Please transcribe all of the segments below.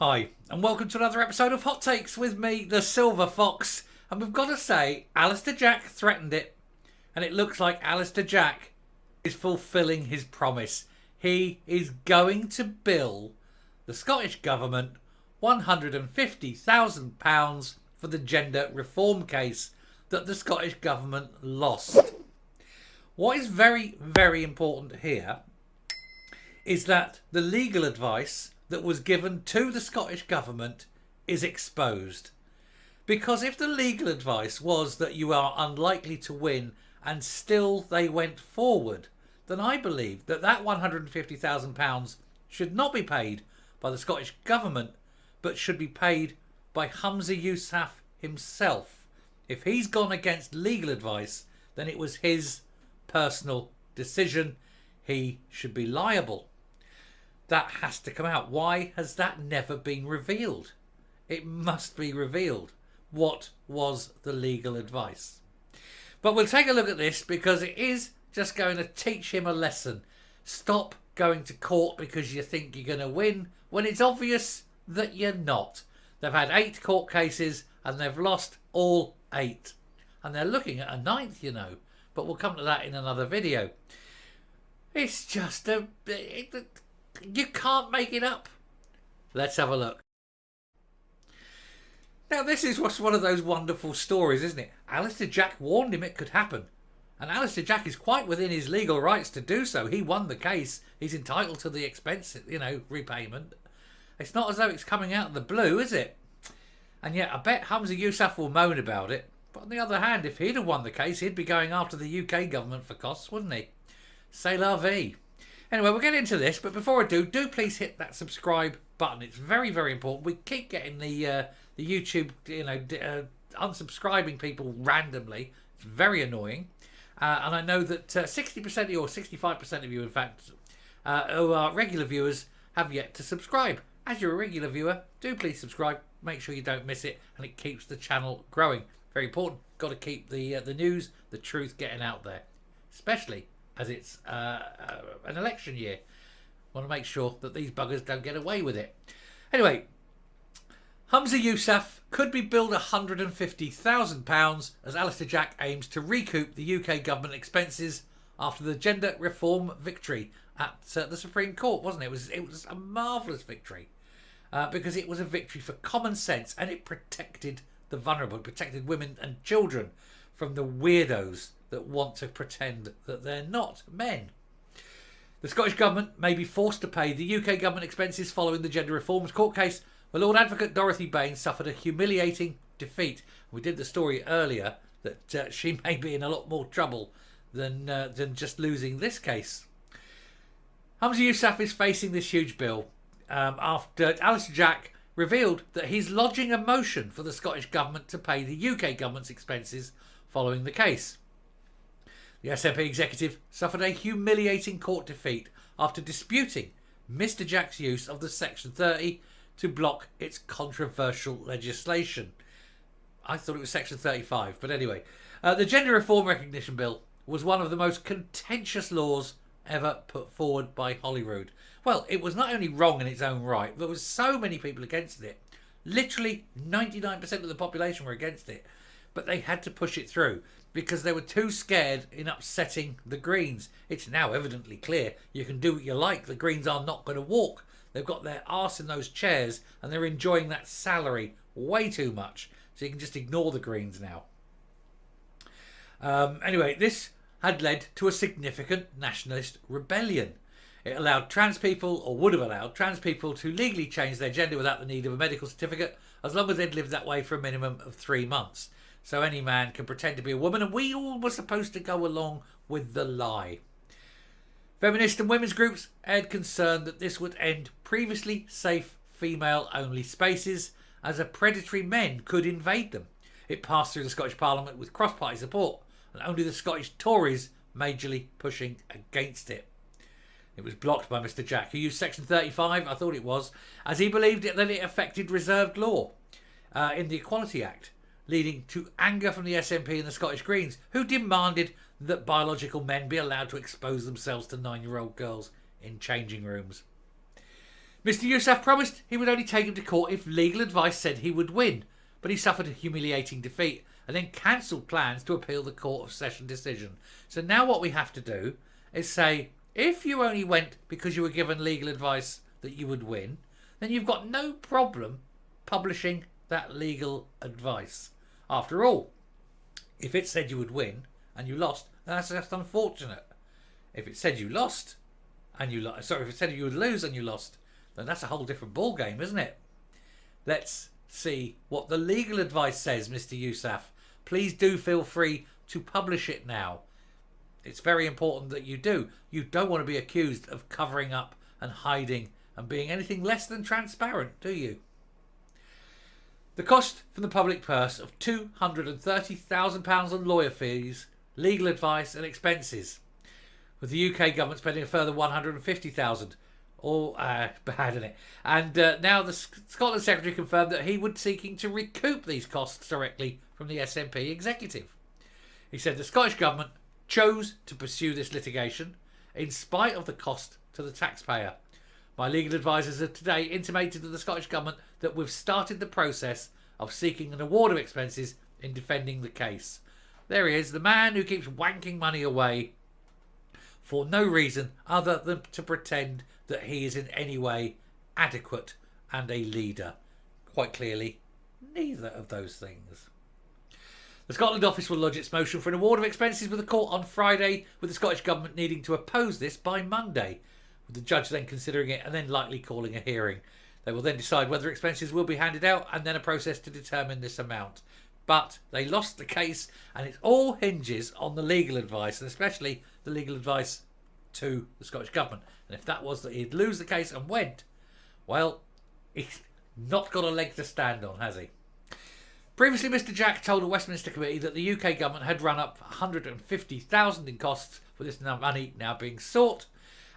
Hi, and welcome to another episode of Hot Takes with me, the Silver Fox. And we've got to say, Alister Jack threatened it, and it looks like Alister Jack is fulfilling his promise. He is going to bill the Scottish Government £150,000 for the gender reform case that the Scottish Government lost. What is very, very important here is that the legal advice that was given to the Scottish Government is exposed. Because if the legal advice was that you are unlikely to win and still they went forward, then I believe that £150,000 should not be paid by the Scottish Government, but should be paid by Humza Yousaf himself. If he's gone against legal advice, then it was his personal decision. He should be liable. That has to come out. Why has that never been revealed? It must be revealed. What was the legal advice? But we'll take a look at this because it is just going to teach him a lesson. Stop going to court because you think you're going to win when it's obvious that you're not. They've had 8 court cases and they've lost all 8. And they're looking at a 9th, you know. But we'll come to that in another video. It's just you can't make it up. Let's have a look. Now, this is what's one of those wonderful stories, isn't it? Alister Jack warned him it could happen. And Alister Jack is quite within his legal rights to do so. He won the case. He's entitled to the expense, repayment. It's not as though it's coming out of the blue, is it? And yet, I bet Humza Yousaf will moan about it. But on the other hand, if he'd have won the case, he'd be going after the UK government for costs, wouldn't he? C'est la vie. Anyway, we'll get into this, but before I do please hit that subscribe button. It's very, very important. We keep getting the YouTube, unsubscribing people randomly. It's very annoying. And I know that 60% of you, or 65% of you, in fact, who are regular viewers, have yet to subscribe. As you're a regular viewer, do please subscribe. Make sure you don't miss it, and it keeps the channel growing. Very important. Got to keep the news, the truth getting out there, especially as it's an election year. Want to make sure that these buggers don't get away with it. Anyway, Humza Yousaf could be billed £150,000 as Alister Jack aims to recoup the UK government expenses after the gender reform victory at the Supreme Court, wasn't it? It was a marvellous victory because it was a victory for common sense, and it protected the vulnerable, protected women and children from the weirdos that want to pretend that they're not men. The Scottish Government may be forced to pay the UK government expenses following the gender reforms court case, where Lord Advocate Dorothy Baines suffered a humiliating defeat. We did the story earlier that she may be in a lot more trouble than just losing this case. Humza Yousaf is facing this huge bill after Alister Jack revealed that he's lodging a motion for the Scottish Government to pay the UK government's expenses following the case. The SNP executive suffered a humiliating court defeat after disputing Mr Jack's use of the Section 30 to block its controversial legislation. I thought it was Section 35, but anyway. The Gender Reform Recognition Bill was one of the most contentious laws ever put forward by Holyrood. Well, it was not only wrong in its own right, there was so many people against it. Literally 99% of the population were against it. But they had to push it through because they were too scared in upsetting the Greens. It's now evidently clear you can do what you like. The Greens are not going to walk. They've got their arse in those chairs and they're enjoying that salary way too much. So you can just ignore the Greens now. Anyway, this had led to a significant nationalist rebellion. It allowed trans people, or would have allowed trans people, to legally change their gender without the need of a medical certificate, as long as they'd lived that way for a minimum of 3 months. So any man can pretend to be a woman, and we all were supposed to go along with the lie. Feminist and women's groups aired concern that this would end previously safe female-only spaces, as a predatory men could invade them. It passed through the Scottish Parliament with cross-party support, and only the Scottish Tories majorly pushing against it. It was blocked by Mr Jack, who used Section 35, I thought it was, as he believed that it affected reserved law in the Equality Act, leading to anger from the SNP and the Scottish Greens, who demanded that biological men be allowed to expose themselves to 9-year-old girls in changing rooms. Mr. Yousaf promised he would only take him to court if legal advice said he would win, but he suffered a humiliating defeat and then cancelled plans to appeal the Court of Session decision. So now what we have to do is say, if you only went because you were given legal advice that you would win, then you've got no problem publishing that legal advice. After all, if it said you would win and you lost, then that's just unfortunate. If it said you lost and you if it said you would lose and you lost, then that's a whole different ball game, isn't it? Let's see what the legal advice says, Mr. Yousaf. Please do feel free to publish it now. It's very important that you do. You don't want to be accused of covering up and hiding and being anything less than transparent, do you? The cost from the public purse of £230,000 on lawyer fees, legal advice and expenses, with the UK government spending a further £150,000. All bad, isn't it? And now the Scotland Secretary confirmed that he would seeking to recoup these costs directly from the SNP executive. He said the Scottish Government chose to pursue this litigation in spite of the cost to the taxpayer. My legal advisers have today intimated to the Scottish Government that we've started the process of seeking an award of expenses in defending the case. There he is, the man who keeps wanking money away for no reason other than to pretend that he is in any way adequate and a leader. Quite clearly, neither of those things. The Scotland office will lodge its motion for an award of expenses with the court on Friday, with the Scottish Government needing to oppose this by Monday, with the judge then considering it and then likely calling a hearing. They will then decide whether expenses will be handed out and then a process to determine this amount. But they lost the case and it all hinges on the legal advice, and especially the legal advice to the Scottish Government. And if that was that he'd lose the case and went, well, he's not got a leg to stand on, has he? Previously, Mr. Jack told a Westminster committee that the UK government had run up £150,000 in costs for this money now being sought.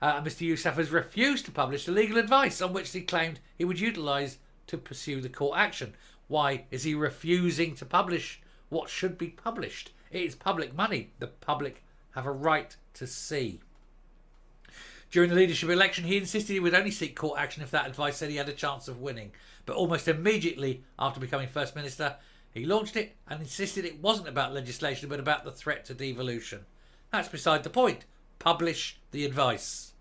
Mr. Yousaf has refused to publish the legal advice on which he claimed he would utilise to pursue the court action. Why is he refusing to publish what should be published? It is public money. The public have a right to see. During the leadership election, he insisted he would only seek court action if that advice said he had a chance of winning. But almost immediately after becoming First Minister, he launched it and insisted it wasn't about legislation but about the threat to devolution. That's beside the point. Publish the advice.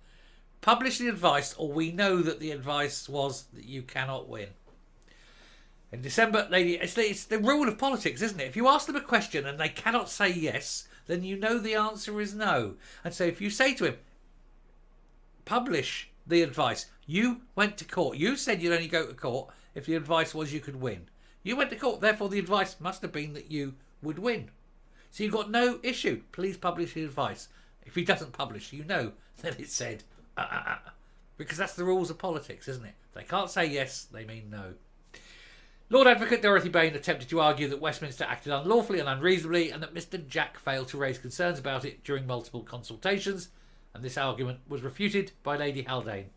Publish the advice, or we know that the advice was that you cannot win. In December, it's the rule of politics, isn't it? If you ask them a question and they cannot say yes, then you know the answer is no. And so if you say to him, publish the advice. You went to court. You said you'd only go to court if the advice was you could win. You went to court, therefore the advice must have been that you would win. So you've got no issue. Please publish the advice. If he doesn't publish, you know that it said, because that's the rules of politics, isn't it? If they can't say yes, they mean no. Lord Advocate Dorothy Bain attempted to argue that Westminster acted unlawfully and unreasonably and that Mr. Jack failed to raise concerns about it during multiple consultations, and this argument was refuted by Lady Haldane.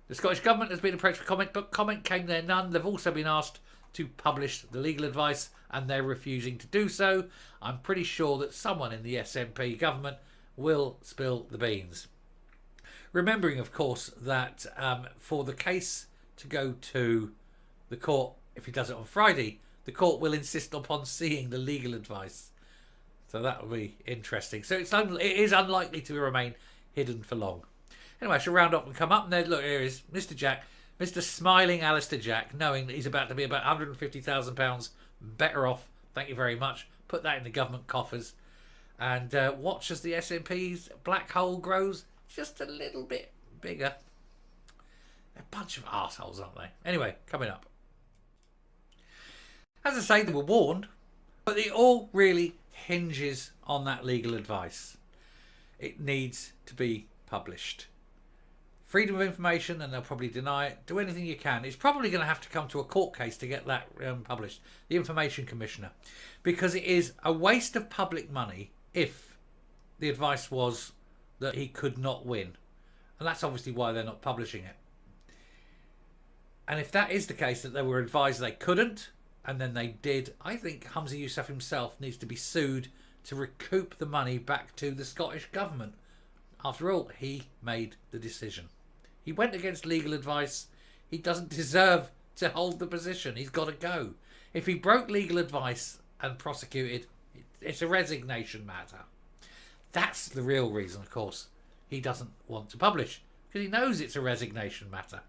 The Scottish Government has been approached for comment, but comment came there none. They've also been asked to publish the legal advice and they're refusing to do so. I'm pretty sure that someone in the SNP government will spill the beans. Remembering, of course, that for the case to go to the court, if he does it on Friday, the court will insist upon seeing the legal advice. So that will be interesting. So it is unlikely to remain hidden for long. Anyway, I shall round up and come up. And there, look, here is Mr. Jack, Mr. Smiling Alister Jack, knowing that he's about to be about £150,000 better off. Thank you very much. Put that in the government coffers. And watch as the SNP's black hole grows just a little bit bigger. They're a bunch of arseholes, aren't they? Anyway, coming up. As I say, they were warned, but it all really hinges on that legal advice. It needs to be published. Freedom of information, and they'll probably deny it. Do anything you can. It's probably going to have to come to a court case to get that published. The Information Commissioner. Because it is a waste of public money if the advice was that he could not win. And that's obviously why they're not publishing it. And if that is the case, that they were advised they couldn't, and then they did, I think Humza Yousaf himself needs to be sued to recoup the money back to the Scottish Government. After all, he made the decision. He went against legal advice. He doesn't deserve to hold the position. He's got to go. If he broke legal advice and prosecuted, it's a resignation matter. That's the real reason, of course, he doesn't want to publish, because he knows it's a resignation matter.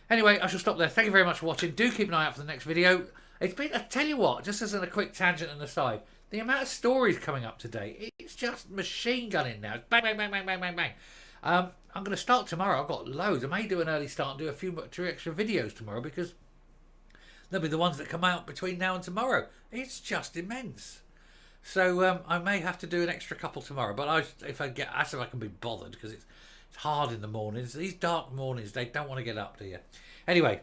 Anyway, I shall stop there. Thank you very much for watching. Do keep an eye out for the next video. It's been, I tell you what, just as a quick tangent and aside, the amount of stories coming up today, it's just machine gunning now. Bang, bang, bang, bang, bang, bang, bang. I'm going to start tomorrow. I've got loads. I may do an early start and do two extra videos tomorrow, because they'll be the ones that come out between now and tomorrow. It's just immense. So I may have to do an extra couple tomorrow, but if I can be bothered, because it's hard in the mornings. These dark mornings, they don't want to get up, do you? Anyway,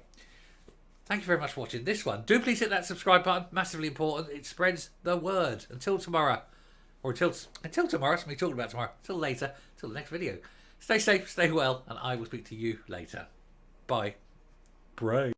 thank you very much for watching this one. Do please hit that subscribe button. Massively important. It spreads the word. Until tomorrow. Or until tomorrow. That's me talking about tomorrow. Until later. Until the next video. Stay safe, stay well, and I will speak to you later. Bye. Bye.